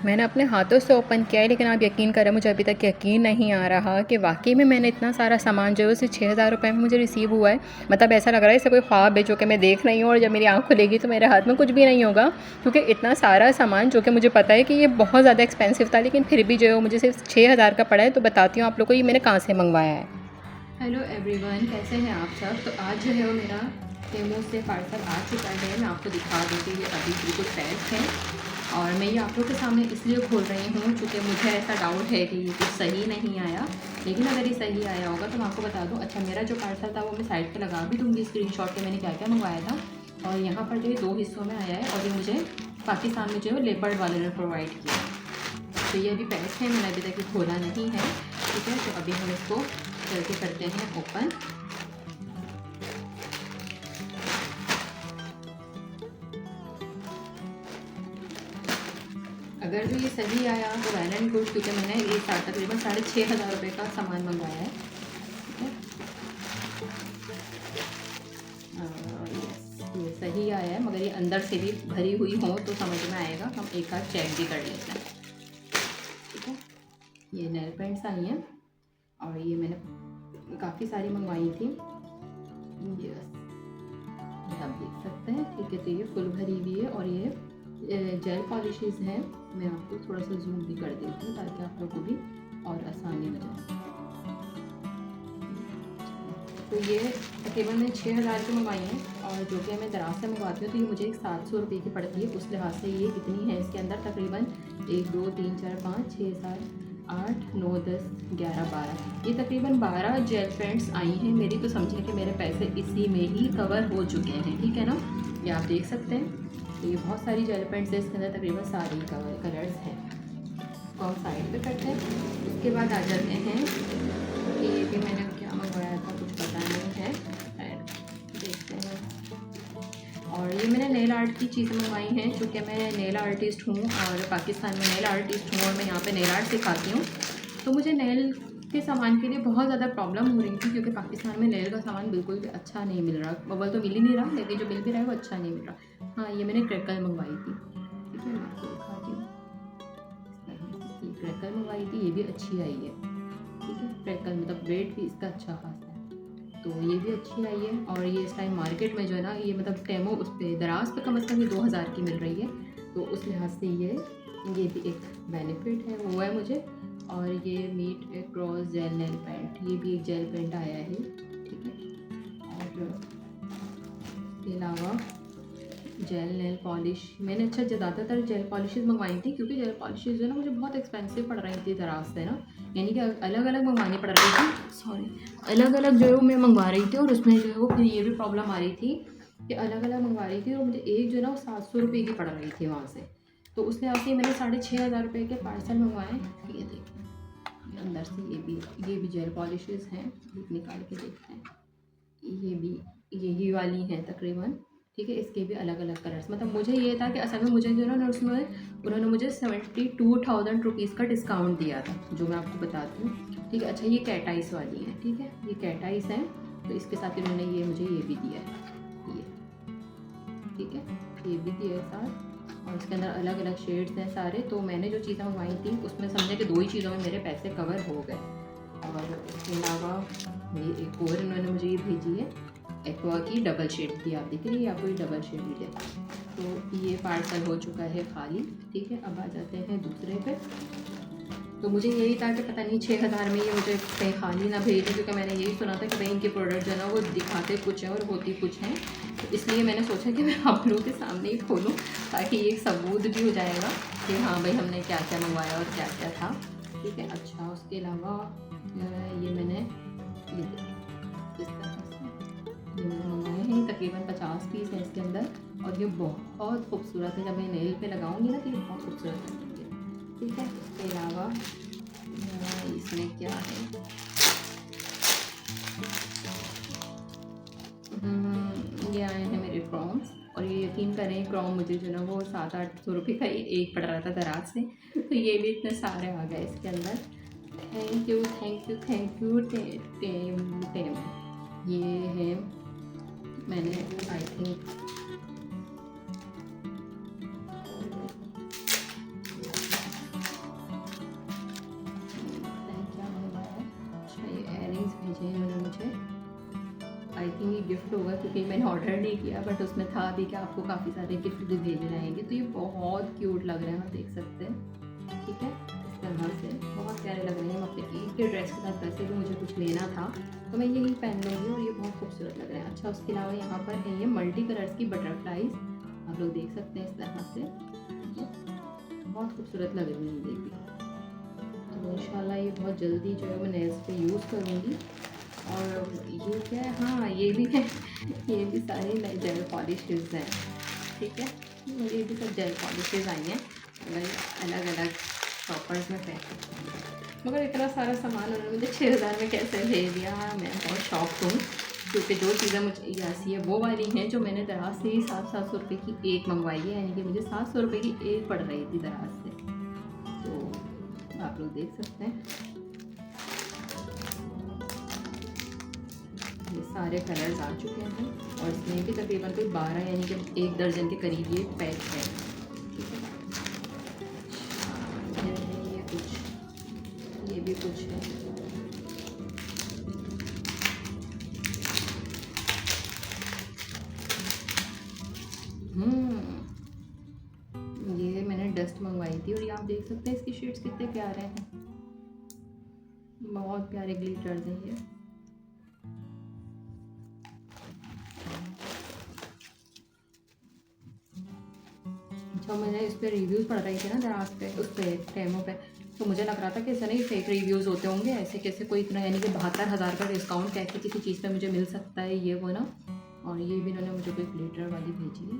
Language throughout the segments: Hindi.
मैंने अपने हाथों से ओपन किया है, लेकिन आप यकीन करें मुझे अभी तक यकीन नहीं आ रहा कि वाक़ई में मैंने इतना सारा सामान जो है उसे 6,000 रुपये में मुझे रिसीव हुआ है। मतलब ऐसा लग रहा है जैसे कोई ख्वाब है जो कि मैं देख रही हूँ, और जब मेरी आँख खुलेगी तो मेरे हाथ में कुछ भी नहीं होगा, क्योंकि इतना सारा सामान जो कि मुझे पता है कि ये बहुत ज़्यादा एक्सपेंसिव था, लेकिन फिर भी जो है मुझे सिर्फ 6,000 का पड़ा है। तो बताती हूँ आप लोग को ये मैंने कहाँ से मंगवाया है। हेलो एवरीवन, कैसे हैं आप सब। तो आज जो है वो मेरा टेमू से पार्सल आ चुका है। मैं आपको दिखा दूँ कि ये अभी बिल्कुल पैक है, और मैं ये आप लोग के सामने इसलिए खोल रही हूँ क्योंकि मुझे ऐसा डाउट है कि ये कुछ सही नहीं आया। लेकिन अगर ये सही आया होगा तो मैं आपको बता दूँ। अच्छा, मेरा जो पार्सल था वो मैं साइड पे लगा भी दूँगी स्क्रीनशॉट पे मैंने क्या क्या मंगवाया था। और यहाँ पर जो ये 2 हिस्सों में आया है, और ये मुझे पाकिस्तान में जो है लेपर्ड वाले ने प्रोवाइड किया। तो ये अभी पैक है, मैंने अभी तक ये खोला नहीं है। ठीक है, तो अभी हम इसको करके करते हैं ओपन। अगर जो ये सही आया तो वेल एंड गुड, क्योंकि मैंने ये तकरीबन 6,500 रुपये का सामान मंगवाया है। ठीक है, ये सही आया है, मगर ये अंदर से भी भरी हुई हो तो समझ में आएगा। हम एक बार चेक भी कर लेते हैं। ठीक है, ये नेल पेंट्स आई हैं, और ये मैंने काफ़ी सारी मंगवाई थी। यस, आप देख सकते हैं। ठीक है, तो ये फुल भरी हुई है, और ये जेल पॉलिशेस हैं। मैं आपको थोड़ा सा जूम भी कर देती हूँ ताकि आप लोगों को भी और आसानी हो जाए। तो ये तकरीबन मैं 6,000 की मंगवाई हैं, और जो कि मैं दराज से मंगवाती हूँ तो ये मुझे एक 700 रुपये की पड़ती है। उस लिहाज से ये कितनी है, इसके अंदर तकरीबन 1 2 3 4 5 6 7 8 9 10 11 12, ये तकरीबन 12 जेल पेंट्स आई हैं मेरी। तो समझें कि मेरे पैसे इसी में ही कवर हो चुके हैं। ठीक है ना, ये आप देख सकते हैं। तो ये बहुत सारी जेल पेंट्स है, इसके अंदर तकरीबन सारे कलर्स हैं। तो हम साइड पे करते हैं। उसके बाद आ जाते हैं कि ये भी मैंने क्या मंगवाया था, कुछ पता नहीं है, देखते हैं। और ये मैंने नेल आर्ट की चीज़ें मंगवाई हैं, चूँकि मैं नेल आर्टिस्ट हूँ और पाकिस्तान में नेल आर्टिस्ट हूँ, और मैं यहाँ पे नेल आर्ट सिखाती हूँ। तो मुझे नेल के सामान के लिए बहुत ज़्यादा प्रॉब्लम हो रही थी, क्योंकि पाकिस्तान में नेल का सामान बिल्कुल भी अच्छा नहीं मिल रहा। मोबाइल तो मिल ही नहीं रहा, लेकिन जो मिल भी रहा है वो अच्छा नहीं मिल रहा। हाँ, ये मैंने क्रैकल मंगवाई थी। ठीक है, मैं आपको दिखाती हूँ। ये क्रैकल मंगवाई थी, ये भी अच्छी आई है। ठीक है, क्रैकल मतलब रेट भी इसका अच्छा खासा है, तो ये भी अच्छी आई है। और ये इस टाइम मार्केट में जो है ना, ये मतलब टेमो उस पर दराज पे कम से कम ये 2,000 की मिल रही है। तो उस लिहाज से ये भी एक बेनिफिट है वो है मुझे। और ये meet cross gel nail paint, ये भी एक जेल पेंट आया है। ठीक है, और इसके अलावा जेल नेल पॉलिश मैंने ज़्यादातर जेल पॉलिशेस मंगवाई थी, क्योंकि जेल पॉलिशेस जो है ना मुझे बहुत एक्सपेंसिव पड़ रही थी दराज से ना, यानी कि अलग अलग मंगवानी पड़ रही थी। सॉरी, अलग अलग जो है वो मैं मंगवा रही थी, और उसमें जो है वो फिर ये भी प्रॉब्लम आ रही थी कि अलग अलग मंगवा रही थी, और मुझे एक जो है ना वो 700 रुपये की पड़ रही थी वहाँ से। तो उस लिहाज से मैंने 6,500 रुपये के पार्सल मंगवाए। ये देखिए, अंदर से ये भी जेल पॉलिशेस हैं, निकाल के देखते हैं। ये भी यही वाली हैं तकरीबन। ठीक है, इसके भी अलग अलग कलर्स, मतलब मुझे ये था कि असल में मुझे जो है ना उसमें उन्होंने मुझे 72,000 रुपीज़ का डिस्काउंट दिया था, जो मैं आपको बताती हूँ। ठीक है, अच्छा ये कैट आइस वाली है। ठीक है, ये कैट आइस है, तो इसके साथ इन्होंने ये मुझे ये भी दिया है, ये। ठीक है, ये भी दिया है साथ, और इसके अंदर अलग अलग शेड्स हैं सारे। तो मैंने जो चीज़ें मंगवाई थी उसमें समझे कि 2 ही चीज़ों में मेरे पैसे कवर हो गए। और इसके अलावा ये एक और इन्होंने मुझे ये भेजी है, एक्वा की डबल शेड की, आप दिख रही है आपको, ये डबल शेड मिले। तो ये पार्सल हो चुका है खाली। ठीक है, अब आ जाते हैं दूसरे पे। तो मुझे यही था कि पता नहीं 6,000 में ये मुझे कहीं खाली ना भेज दें, क्योंकि मैंने यही सुना था कि भाई इनके प्रोडक्ट जो है ना वो दिखाते कुछ हैं और होती कुछ हैं। तो इसलिए मैंने सोचा कि मैं आप लोगों के सामने ही खोलूँ, ताकि एक सबूत भी हो जाएगा कि हाँ भाई हमने क्या क्या मंगवाया और क्या क्या था। ठीक है, अच्छा उसके अलावा ये मैंने ये इस तरह से ये मैंने मंगाए हैं, तकरीबन 50 पीस हैं इसके अंदर, और ये बहुत खूबसूरत है। जब मैं नेल पे लगाऊंगी ना तो ये बहुत खूबसूरत लगेंगे। ठीक है, इसके अलावा इसमें क्या है, ये आए हैं मेरे प्रॉन्स, और ये यकीन करें प्रॉन मुझे जो ना वो 700-800 रुपये का एक पड़ रहा था दराज से। तो ये भी इतने सारे आ गए इसके अंदर। Thank you thank you thank you टेम टेम। ये है, मैंने आई थिंक गिफ्ट होगा, क्योंकि मैंने ऑर्डर नहीं किया, बट उसमें था भी कि आपको काफ़ी सारे गिफ्ट भी भेजे जाएंगे। तो ये बहुत क्यूट लग रहे हैं, आप देख सकते हैं। ठीक है, इस तरह से बहुत प्यारे लग रहे हैं। अपने एक के ड्रेस के साथ वैसे भी मुझे कुछ लेना था तो मैं यही पहन लूँगी, और ये बहुत खूबसूरत लग रहे हैं। अच्छा, उसके अलावा यहाँ पर है ये मल्टी कलर्स की बटरफ्लाइज, आप लोग देख सकते हैं इस तरह से। बहुत खूबसूरत लग रही है ये भी। तो इंशाल्लाह ये बहुत जल्दी जो है मैं नेल्स पे यूज़ करूँगी। और ये क्या है, हाँ ये भी है, ये भी सारे नए जेल पॉलिशेज़ हैं। ठीक है, ये भी सब जेल पॉलिशेज़ आई हैं, अलग अलग शॉपर्स में पैक। मगर इतना सारा सामान उन्होंने मुझे 6000 में कैसे दे दिया, मैं बहुत शॉक्ड हूँ। क्योंकि जो चीज़ें मुझे ऐसी है वो वाली हैं जो मैंने दराज से ही 700 रुपये की एक मंगवाई है, यानी कि मुझे 700 रुपये की एक पड़ रही थी दराज से। तो आप लोग देख सकते हैं ये सारे कलर्स आ चुके हैं, और इसमें भी तकरीबन कोई 12 यानी कि 1 दर्जन के करीब ये पैक है। ठीक है, ये कुछ, ये भी कुछ है। ये मैंने डस्ट मंगवाई थी, और ये आप देख सकते हैं इसकी शेड्स कितने प्यारे हैं, बहुत प्यारे ग्लिटर्स हैं ये। जब मैंने इस पर रिव्यूज़ पढ़ रही थी ना दराज पे, उस पर टेमो पे, तो मुझे लग रहा था कि ऐसा नहीं फेक रिव्यूज़ होते होंगे, ऐसे कैसे कोई इतना, यानी कि 72,000 का डिस्काउंट कैसे किसी चीज़ पे मुझे मिल सकता है, ये वो ना। और ये भी इन्होंने मुझे कोई ग्लिटर वाली भेजी है,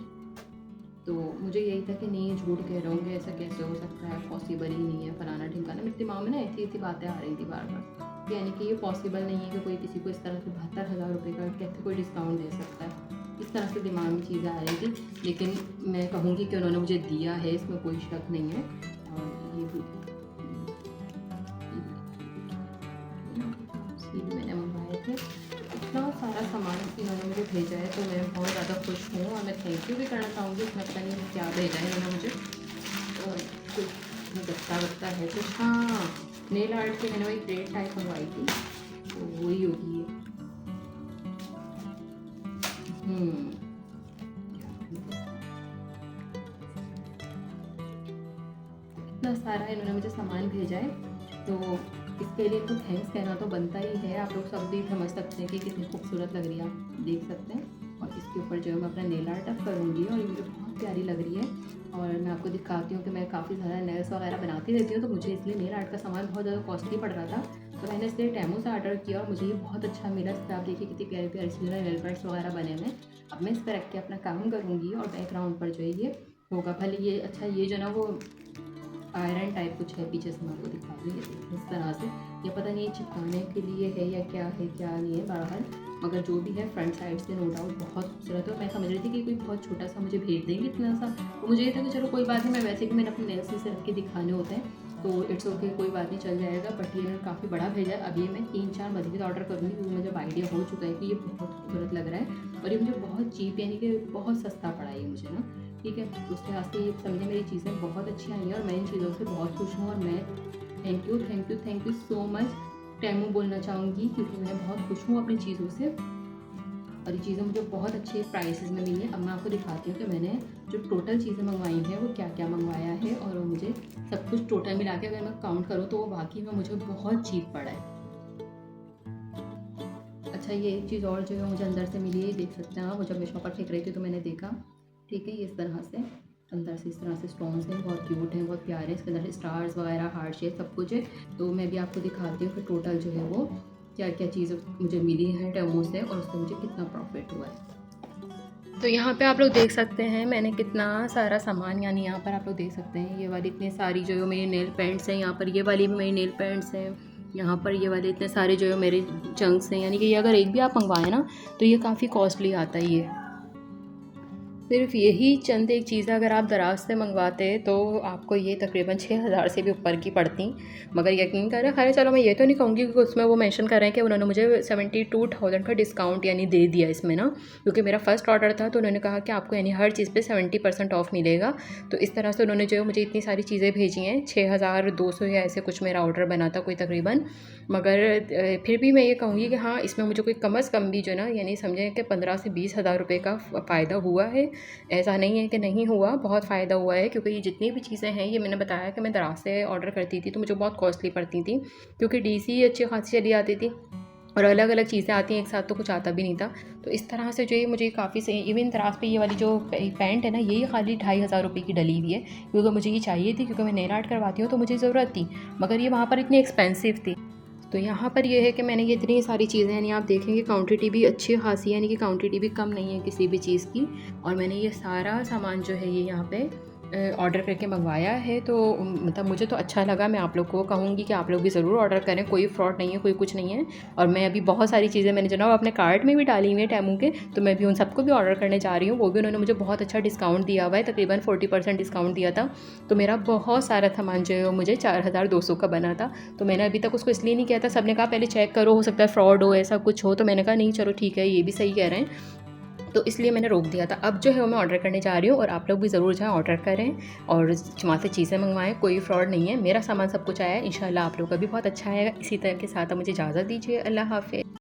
तो मुझे यही था कि नहीं झूठ कह रहे होंगे, ऐसा कैसे हो सकता है, पॉसिबल ही नहीं है, फलाना ठिकाना। मेरे दिमाग में ना ऐसी ऐसी बातें आ रही थी बार बार, यानी कि ये पॉसिबल नहीं है कि कोई किसी को इस तरह से 72,000 रुपये का कैसे कोई डिस्काउंट दे सकता है, इस तरह से दिमाग में चीज़ें आ रही थी। लेकिन मैं कहूँगी कि उन्होंने मुझे दिया है, इसमें कोई शक नहीं है। और ये भी मैंने मंगवाए थे, इतना सारा सामान इन्होंने मुझे भेजा है, तो मैं बहुत ज़्यादा खुश हूँ, और मैं थैंक यू भी करना चाहूँगी। इसमें पता नहीं क्या भेजा है इन्होंने मुझे, और कुछ गत्ता है कुछ। हाँ, नेल आर्ट की मैंने वही ग्रेट टाइप मंगवाई थी, तो वही होगी ये। इतना सारा इन्होंने मुझे सामान भेजा है, तो इसके लिए इनको थैंक्स कहना तो बनता ही है। आप लोग सब भी समझ सकते हैं कि कितनी खूबसूरत लग रही है, आप देख सकते हैं। और इसके ऊपर जो है मैं अपना नेल आर्ट अब करूँगी, और ये मुझे बहुत प्यारी लग रही है। और मैं आपको दिखाती हूँ कि मैं काफ़ी ज़्यादा नेल्स वगैरह बनाती रहती हूँ, तो मुझे इसलिए नेल आर्ट का सामान बहुत ज़्यादा कॉस्टली पड़ रहा था, तो मैंने इसलिए टेमो से ऑर्डर किया, और मुझे ये बहुत अच्छा मिला। इस पर आप देखिए कितनी प्यारी प्यारी सी नेल पेंट्स वगैरह बने हुए हैं। अब मैं इस पर रख के अपना काम करूँगी, और बैकग्राउंड पर जो है ये होगा। भले ये अच्छा, ये जो ना वो आयरन टाइप कुछ है पीछे से, मैं आपको दिखा दूँ, ये देखिए इस तरह से। ये पता नहीं चिपकाने के लिए है या क्या है क्या नहीं है बहरहाल, मगर जो भी है फ्रंट साइड से नो डाउट बहुत खूबसूरत है। और मैं समझ रही थी कि कोई बहुत छोटा सा मुझे भेज देंगे इतना सा, तो मुझे ये था कि चलो कोई बात नहीं, मैं वैसे भी मैंने अपने नेल्स से रख के दिखाने होते हैं, तो इट्स ओके, कोई बात नहीं, चल जाएगा। बट ये काफ़ी बड़ा भेजा है। अभी मैं 3-4 मज़ीद ऑर्डर करूँगी, क्योंकि मुझे आइडिया हो चुका है कि ये बहुत खूबसूरत लग रहा है, और ये मुझे बहुत चीप यानी कि बहुत सस्ता पड़ा है मुझे ना। ठीक है, तो उस लिहाज से ये समझे मेरी चीज़ें बहुत अच्छी आई हैं, और मैं इन चीज़ों से बहुत खुश हूँ। और मैं थैंक यू सो मच टेमो बोलना चाहूँगी, क्योंकि मैं बहुत खुश हूँ अपनी चीज़ों से, और ये चीज़ें मुझे बहुत अच्छे प्राइसेस में मिली हैं। अब मैं आपको दिखाती हूँ कि मैंने जो टोटल चीज़ें मंगवाई हैं वो क्या क्या मंगवाया है, और वो मुझे सब कुछ टोटल मिला के अगर मैं काउंट करूँ तो वो बाकी में मुझे बहुत चीप पड़ा है। अच्छा, ये एक चीज़ और जो है मुझे अंदर से मिली है, देख सकते हैं आप। जब मैं शॉपर फेंक रही थी तो मैंने देखा, ठीक है, ये इस तरह से अंदर से इस तरह से स्टोन्स हैं, बहुत क्यूट हैं, बहुत प्यारे हैं। इसके अंदर स्टार्स वगैरह, हार्ट शेप सब कुछ है। तो मैं भी आपको दिखाती हूँ कि टोटल जो है वो क्या क्या चीज़ें मुझे मिली हैं टेमो से, और उससे मुझे कितना प्रॉफिट हुआ है। तो यहाँ पे आप लोग देख सकते हैं मैंने कितना सारा सामान, यानी यहाँ पर आप लोग देख सकते हैं ये वाली इतनी सारी जो है मेरी नेल पेंट्स हैं, यहाँ पर ये वाली भी मेरी नेल पेंट्स हैं, यहाँ पर ये वाले इतने सारे जो है मेरे चंक्स हैं। यानी कि ये अगर एक भी आप मंगवाएं ना तो ये काफ़ी कॉस्टली आता है ये। सिर्फ यही चंद एक चीज़ें अगर आप दराज से मंगवाते तो आपको ये तकरीबन 6,000 से भी ऊपर की पड़ती, मगर यकीन करें। खैर चलो, मैं ये तो नहीं कहूँगी क्योंकि उसमें वो मेंशन कर रहे हैं कि उन्होंने मुझे 72,000 का डिस्काउंट यानी दे दिया इसमें ना, क्योंकि मेरा फर्स्ट ऑर्डर था तो उन्होंने कहा कि आपको यानी हर चीज़ पे 70% ऑफ मिलेगा। तो इस तरह से उन्होंने जो है मुझे इतनी सारी चीज़ें भेजी हैं। 6,200 या ऐसे कुछ मेरा ऑर्डर बना था कोई तकरीबन, मगर फिर भी मैं ये कहूँगी कि हाँ, इसमें मुझे कोई कम अज़ कम भी जो है ना, यानी समझें कि 15 से 20,000 रुपये का फ़ायदा हुआ है। ऐसा नहीं है कि नहीं हुआ, बहुत फ़ायदा हुआ है, क्योंकि ये जितनी भी चीज़ें हैं, ये मैंने बताया कि मैं दराज से ऑर्डर करती थी तो मुझे बहुत कॉस्टली पड़ती थी, क्योंकि डीसी अच्छी खासी चली आती थी और अलग अलग चीज़ें आती हैं एक साथ तो कुछ आता भी नहीं था। तो इस तरह से जो है मुझे काफ़ी सही, इवन दराज पे ये वाली जो पैंट है ना, यही खाली 2,500 रुपये की डली हुई है, क्योंकि मुझे ये चाहिए थी, क्योंकि मैं नेल आर्ट करवाती हूँ तो मुझे ज़रूरत थी, मगर ये वहाँ पर इतनी एक्सपेंसिव थी। तो यहाँ पर ये है कि मैंने ये इतनी सारी चीज़ें, यानी आप देखेंगे क्वांटिटी भी अच्छी खासी है, यानी कि क्वांटिटी भी कम नहीं है किसी भी चीज़ की, और मैंने ये सारा सामान जो है ये यहाँ पे ऑर्डर करके मंगवाया है। तो मतलब मुझे तो अच्छा लगा। मैं आप लोग को कहूँगी कि आप लोग भी ज़रूर ऑर्डर करें, कोई फ्रॉड नहीं है, कोई कुछ नहीं है। और मैं अभी बहुत सारी चीज़ें मैंने जनाब अपने कार्ट में भी डाली हुई है टेमू के, तो मैं भी उन सबको भी ऑर्डर करने जा रही हूँ। वो भी उन्होंने मुझे बहुत अच्छा डिस्काउंट दिया हुआ है, तकरीबन 40% डिस्काउंट दिया था। तो मेरा बहुत सारा सामान जो है वो मुझे 4,200 का बना था। तो मैंने अभी तक उसको इसलिए नहीं किया था, सबने कहा पहले चेक करो, हो सकता है फ्रॉड हो, ऐसा कुछ हो। तो मैंने कहा नहीं, चलो ठीक है, ये भी सही कह रहे हैं, तो इसलिए मैंने रोक दिया था। अब जो है वो मैं ऑर्डर करने जा रही हूँ, और आप लोग भी ज़रूर जाएँ ऑर्डर करें और वहाँ से चीज़ें मंगवाएं, कोई फ्रॉड नहीं है। मेरा सामान सब कुछ आया है, इंशाल्लाह आप लोग का भी बहुत अच्छा आएगा। इसी तरह के साथ अब मुझे इजाज़त दीजिए। अल्लाह हाफ़िज़।